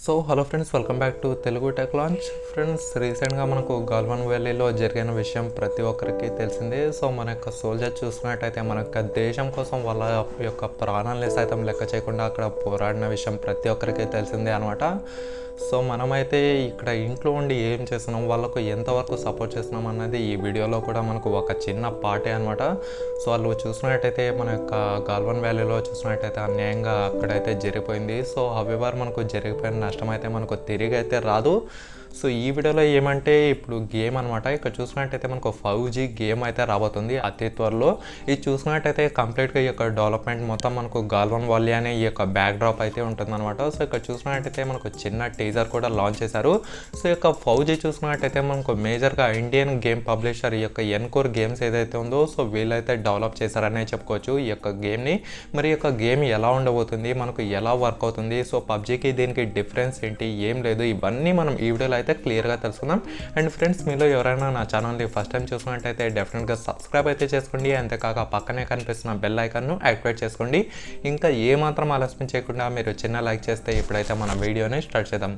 So hello friends, welcome back to Telugu tech launch. Friends, రీసెంట్గా మనకు గల్వాన్ వ్యాలీలో జరిగిన విషయం ప్రతి ఒక్కరికి తెలిసిందే. సో మన యొక్క సోల్జర్ చూసుకున్నట్టయితే మన యొక్క దేశం కోసం వాళ్ళ యొక్క ప్రాణాలని సైతం లెక్క చేయకుండా అక్కడ పోరాడిన విషయం ప్రతి ఒక్కరికి తెలిసిందే అనమాట. సో మనమైతే ఇక్కడ ఇంట్లో ఉండి ఏం చేస్తున్నాం, వాళ్ళకు ఎంతవరకు సపోర్ట్ చేస్తున్నాం అన్నది ఈ వీడియోలో కూడా మనకు ఒక చిన్న పార్టీ అనమాట. సో వాళ్ళు చూసినట్టయితే మన యొక్క గల్వాన్ వ్యాలీలో చూసినట్టయితే అన్యాయంగా అక్కడైతే జరిగిపోయింది. సో హవెవర్ మనకు జరిగిపోయిన నష్టం అయితే మనకు తిరిగి అయితే రాదు. సో ఈ వీడియోలో ఏమంటే ఇప్పుడు గేమ్ అనమాట. ఇక్కడ చూసినట్టయితే మనకు Fau-G గేమ్ అయితే రాబోతుంది అతి త్వరలో. ఇది చూసినట్టయితే కంప్లీట్గా ఈ యొక్క డెవలప్మెంట్ మొత్తం మనకు గల్వాన్ వ్యాలీ అనే ఈ యొక్క బ్యాక్ డ్రాప్ అయితే ఉంటుంది అనమాట. సో ఇక్కడ చూసినట్టయితే మనకు చిన్న టీజర్ కూడా లాంచ్ చేశారు. సో ఈ యొక్క Fau-G చూసినట్టయితే మనకు మేజర్గా ఇండియన్ గేమ్ పబ్లిషర్ ఈ యొక్క 𝐁𝐞𝐬 గేమ్స్ ఏదైతే ఉందో సో వీళ్ళైతే డెవలప్ చేశారనే చెప్పుకోవచ్చు ఈ యొక్క గేమ్ని. మరి ఈ యొక్క గేమ్ ఎలా ఉండబోతుంది, మనకు ఎలా వర్క్ అవుతుంది, సో పబ్జీకి దీనికి డిఫరెన్స్ ఏంటి, ఏం లేదు, ఇవన్నీ మనం ఈ వీడియోలో అయితే క్లియర్గా తెలుసుకుందాం. అండ్ ఫ్రెండ్స్, మీలో ఎవరైనా నా ఛానల్ని ఫస్ట్ టైం చూసుకున్నట్టయితే డెఫినెట్గా సబ్స్క్రైబ్ అయితే చేసుకోండి. అంతేకాక పక్కనే కనిపిస్తున్న బెల్ ఐకాన్ను యాక్టివేట్ చేసుకోండి. ఇంకా ఏమాత్రం ఆలస్యం చేయకుండా మీరు చిన్న లైక్ చేస్తే ఇప్పుడైతే మన వీడియోని స్టార్ట్ చేద్దాం.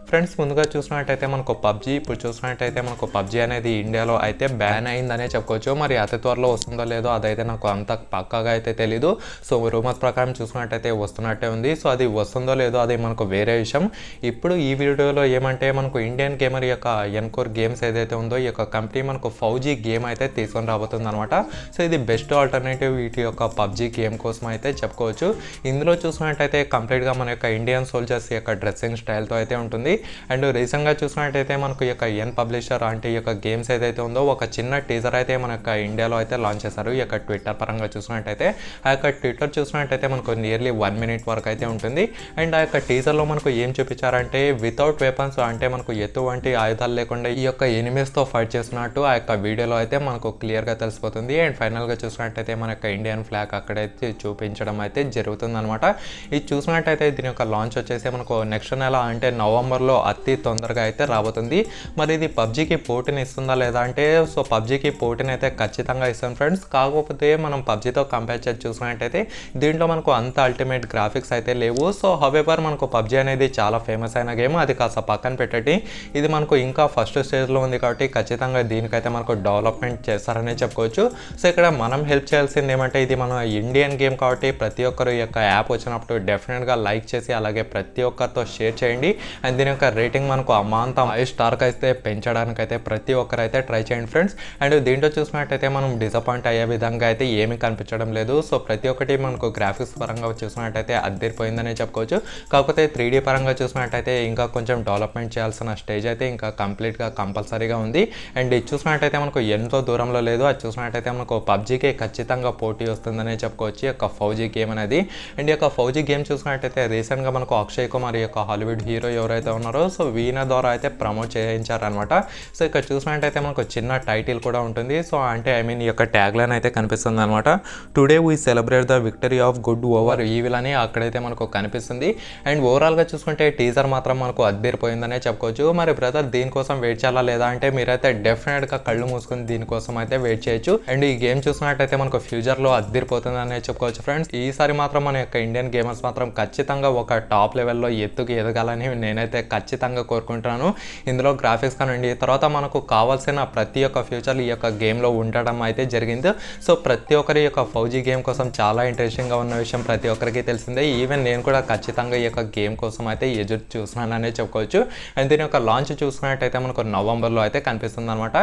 ఫ్రెండ్స్, ముందుగా చూసినట్టయితే మనకు పబ్జీ ఇప్పుడు చూసినట్టయితే మనకు పబ్జీ అనేది ఇండియాలో అయితే బ్యాన్ అయిందనే చెప్పుకోవచ్చు. మరి అతి త్వరలో వస్తుందో లేదో అదైతే నాకు అంత పక్కాగా అయితే తెలీదు. సో రూమర్ ప్రకారం చూసినట్టయితే వస్తున్నట్టే ఉంది. సో అది వస్తుందో లేదో అది మనకు వేరే విషయం. ఇప్పుడు ఈ వీడియోలో ఏమంటే మనకు ఇండియన్ గేమర్ యొక్క 𝐁𝐞𝐬 గేమ్స్ ఏదైతే ఉందో ఈ యొక్క కంపెనీ మనకు Fau-G గేమ్ అయితే తీసుకొని రాబోతుంది అనమాట. సో ఇది బెస్ట్ ఆల్టర్నేటివ్ వీటి యొక్క పబ్జీ గేమ్ కోసం అయితే చెప్పుకోవచ్చు. ఇందులో చూసినట్టయితే కంప్లీట్గా మన యొక్క ఇండియన్ సోల్జర్స్ యొక్క డ్రెస్సింగ్ స్టైల్తో అయితే ఉంటుంది. అండ్ రీసెంట్గా చూసినట్టయితే మనకు ఈ యొక్క పబ్లిషర్ అంటే ఈ యొక్క గేమ్స్ ఏదైతే ఉందో ఒక చిన్న టీజర్ అయితే మన యొక్క ఇండియాలో అయితే లాంచ్ చేశారు. ఈ యొక్క ట్విట్టర్ పరంగా చూసినట్టయితే ఆ యొక్క ట్విట్టర్ చూసినట్టయితే మనకు నియర్లీ 1 minute వరకు అయితే ఉంటుంది. అండ్ ఆ యొక్క టీజర్లో మనకు ఏం చూపించారంటే వితౌట్ వెపన్స్ అంటే మనకు ఎటువంటి ఆయుధాలు లేకుండా ఈ యొక్క ఎనిమీస్తో ఫైట్ చేస్తున్నట్టు ఆ యొక్క వీడియోలో అయితే మనకు క్లియర్గా తెలిసిపోతుంది. అండ్ ఫైనల్గా చూసినట్టయితే మన యొక్క ఇండియన్ ఫ్లాగ్ అక్కడైతే చూపించడం అయితే జరుగుతుంది అనమాట. ఇది చూసినట్టయితే దీని యొక్క లాంచ్ వచ్చేసి మనకు నెక్స్ట్ నెల అంటే నవంబర్లో అతి తొందరగా అయితే రాబోతుంది. మరి ఇది పబ్జీకి పోటీని ఇస్తుందా లేదా అంటే సో పబ్జీకి పోటీని అయితే ఖచ్చితంగా ఇస్తాం ఫ్రెండ్స్. కాకపోతే మనం పబ్జీతో కంపేర్ చేసి చూసినట్టయితే దీంట్లో మనకు అంత అల్టిమేట్ గ్రాఫిక్స్ అయితే లేవు. సో హవెవర్ మనకు పబ్జీ అనేది చాలా ఫేమస్ అయిన గేమ్, అది కాస్త పక్కన పెట్టండి. ఇది మనకు ఇంకా ఫస్ట్ స్టేజ్లో ఉంది కాబట్టి ఖచ్చితంగా దీనికైతే మనకు డెవలప్మెంట్ చేస్తారనే చెప్పుకోవచ్చు. సో ఇక్కడ మనం హెల్ప్ చేయాల్సింది ఏమంటే ఇది మన ఇండియన్ గేమ్ కాబట్టి ప్రతి ఒక్కరు ఈ యొక్క యాప్ వచ్చినప్పుడు డెఫినెట్గా లైక్ చేసి అలాగే ప్రతి ఒక్కరితో షేర్ చేయండి. అండ్ దీని యొక్క రేటింగ్ మనకు అమాంతం 5 స్టార్కి అయితే పెంచడానికైతే ప్రతి ఒక్కరైతే ట్రై చేయండి ఫ్రెండ్స్. అండ్ దీంట్లో చూసినట్టయితే మనం డిసప్పాయింట్ అయ్యే విధంగా అయితే ఏమీ కనిపించడం లేదు. సో ప్రతి ఒక్కటి మనకు గ్రాఫిక్స్ పరంగా చూసినట్టయితే అద్దరిపోయిందనే చెప్పుకోవచ్చు. కాకపోతే 3D పరంగా చూసినట్టయితే ఇంకా కొంచెం డెవలప్మెంట్ చేయాల్సిన స్టేజ్ అయితే ఇంకా కంప్లీట్గా కంపల్సరీగా ఉంది. అండ్ ఇది చూసినట్టయితే మనకు ఎంతో దూరంలో లేదు. అది చూసినట్టయితే మనకు పబ్జీకి ఖచ్చితంగా పోటీ వస్తుందనే చెప్పుకోవచ్చు ఈ యొక్క Fau-G గేమ్ అనేది. అండ్ ఈ యొక్క Fau-G గేమ్ చూసినట్టయితే రీసెంట్గా మనకు 𝐭𝐿 కుమార్ యొక్క హాలీవుడ్ హీరో ఎవరైతే ఉన్నారో సో వీణ ద్వారా అయితే ప్రమోట్ చేయించారనమాట. సో ఇక్కడ చూసినట్టయితే మనకు చిన్న టైటిల్ కూడా ఉంటుంది. సో అంటే ఈ యొక్క ట్యాగ్ లైన్ అయితే కనిపిస్తుంది అనమాట. Today we celebrate the victory of good over evil అని అక్కడైతే మనకు కనిపిస్తుంది. అండ్ ఓవరాల్గా చూసుకుంటే టీజర్ మాత్రం మనకు అద్దరిపోయిందనే చెప్పుకోవచ్చు. మరి బ్రదర్ దీనికోసం వెయిట్ చేయాలా లేదా అంటే మీరైతే డెఫినెట్గా కళ్ళు మూసుకుని దీనికోసం అయితే వెయిట్ చేయొచ్చు. అండ్ ఈ గేమ్ చూసినట్టయితే మనకు ఫ్యూచర్లో అద్దరిపోతుందనే చెప్పుకోవచ్చు ఫ్రెండ్స్. ఈసారి మాత్రం మన యొక్క ఇండియన్ గేమర్స్ మాత్రం ఖచ్చితంగా ఒక టాప్ లెవెల్లో ఎత్తుకు ఎదగాలని నేనైతే ఖచ్చితంగా కోరుకుంటున్నాను. ఇందులో గ్రాఫిక్స్ కానివ్వండి, తర్వాత మనకు కావాల్సిన ప్రతి ఒక్క ఫ్యూచర్ ఈ యొక్క గేమ్లో ఉండడం అయితే జరిగింది. సో ప్రతి ఒక్కరి యొక్క Fau-G గేమ్ కోసం చాలా ఇంట్రెస్టింగ్గా ఉన్న విషయం ప్రతి ఒక్కరికి తెలిసిందే. ఈవెన్ నేను కూడా ఖచ్చితంగా ఈ యొక్క గేమ్ కోసం అయితే ఎదురు చూస్తున్నాననే చెప్పుకోవచ్చు. అండ్ దీని యొక్క లాంచ్ చూసినట్టయితే మనకు నవంబర్లో అయితే కనిపిస్తుంది అనమాట.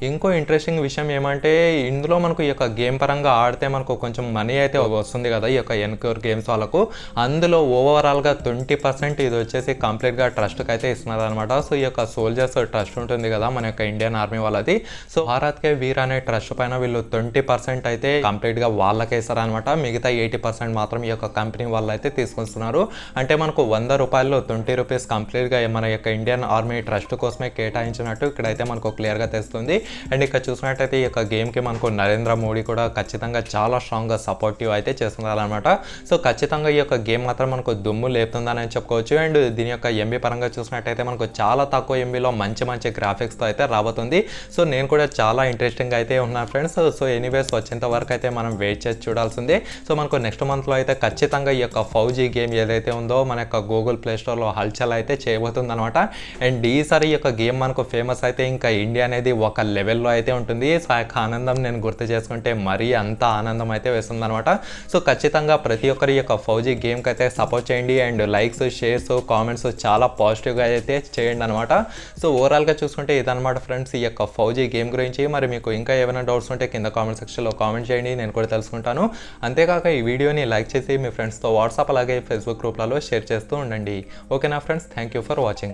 ఇంకో ఇంట్రెస్టింగ్ విషయం ఏమంటే ఇందులో మనకు ఈ యొక్క గేమ్ పరంగా ఆడితే మనకు కొంచెం మనీ అయితే వస్తుంది కదా ఈ యొక్క 𝐁𝐞𝐬 గేమ్స్ వాళ్ళకు. అందులో ఓవరాల్గా 20% ఇది వచ్చేసి కంప్లీట్గా ట్రస్ట్కి అయితే ఇస్తున్నారు అనమాట. సో ఈ యొక్క సోల్జర్స్ ట్రస్ట్ ఉంటుంది కదా మన యొక్క ఇండియన్ ఆర్మీ వాళ్ళది. సో 𝐁𝐻 వీర్ అనే ట్రస్ట్ పైన వీళ్ళు 20% అయితే కంప్లీట్గా వాళ్ళకే ఇస్తారనమాట. మిగతా 80% మాత్రం ఈ యొక్క కంపెనీ వాళ్ళు అయితే తీసుకొస్తున్నారు. అంటే మనకు 100 రూపాయల్లో 20 రూపీస్ కంప్లీట్గా మన యొక్క ఇండియన్ ఆర్మీ ట్రస్ట్ కోసమే కేటాయించినట్టు ఇక్కడైతే మనకు క్లియర్గా తెలుస్తుంది. అండ్ ఇక్కడ చూసినట్టయితే ఈ యొక్క గేమ్కి మనకు నరేంద్ర మోడీ కూడా ఖచ్చితంగా చాలా స్ట్రాంగ్గా సపోర్టివ్ అయితే చేస్తున్నారనమాట. సో ఖచ్చితంగా ఈ యొక్క గేమ్ మాత్రం మనకు దుమ్ము లేపుతుందని చెప్పుకోవచ్చు. అండ్ దీని యొక్క ఎంబీ పరంగా చూసినట్టయితే మనకు చాలా తక్కువ ఎంబీలో మంచి మంచి గ్రాఫిక్స్తో అయితే రాబోతుంది. సో నేను కూడా చాలా ఇంట్రెస్టింగ్ అయితే ఉన్నాను ఫ్రెండ్స్. సో ఎనీవేస్ వచ్చేంత వరకు అయితే మనం వెయిట్ చేసి చూడాల్సిందే. సో మనకు నెక్స్ట్ మంత్లో అయితే ఖచ్చితంగా ఈ యొక్క Fau-G గేమ్ ఏదైతే ఉందో మన యొక్క గూగుల్ ప్లే స్టోర్లో హల్చల్ అయితే చేయబోతుంది అనమాట. అండ్ ఈసారి ఈ యొక్క గేమ్ మనకు ఫేమస్ అయితే ఇంకా ఇండియా అనేది ఒక లెవెల్లో అయితే ఉంటుంది. సో ఆ యొక్క ఆనందం నేను గుర్తు చేసుకుంటే మరీ అంత ఆనందం అయితే వేస్తుంది అనమాట. సో ఖచ్చితంగా ప్రతి ఒక్కరి యొక్క Fau-G గేమ్కి అయితే సపోర్ట్ చేయండి. అండ్ లైక్స్, షేర్స్, కామెంట్స్ చాలా పాజిటివ్గా అయితే చేయండి అనమాట. సో ఓవరాల్గా చూసుకుంటే ఇదనమాట ఫ్రెండ్స్ ఈ యొక్క Fau-G గేమ్ గురించి. మరి మీకు ఇంకా ఏమైనా డౌట్స్ ఉంటే కింద కామెంట్ సెక్షన్లో కామెంట్ చేయండి, నేను కూడా తెలుసుకుంటాను. అంతేకాక ఈ వీడియోని లైక్ చేసి మీ ఫ్రెండ్స్తో వాట్సాప్ అలాగే ఫేస్బుక్ గ్రూప్లలో షేర్ చేస్తూ ఉండండి. ఓకేనా friends, thank you for watching.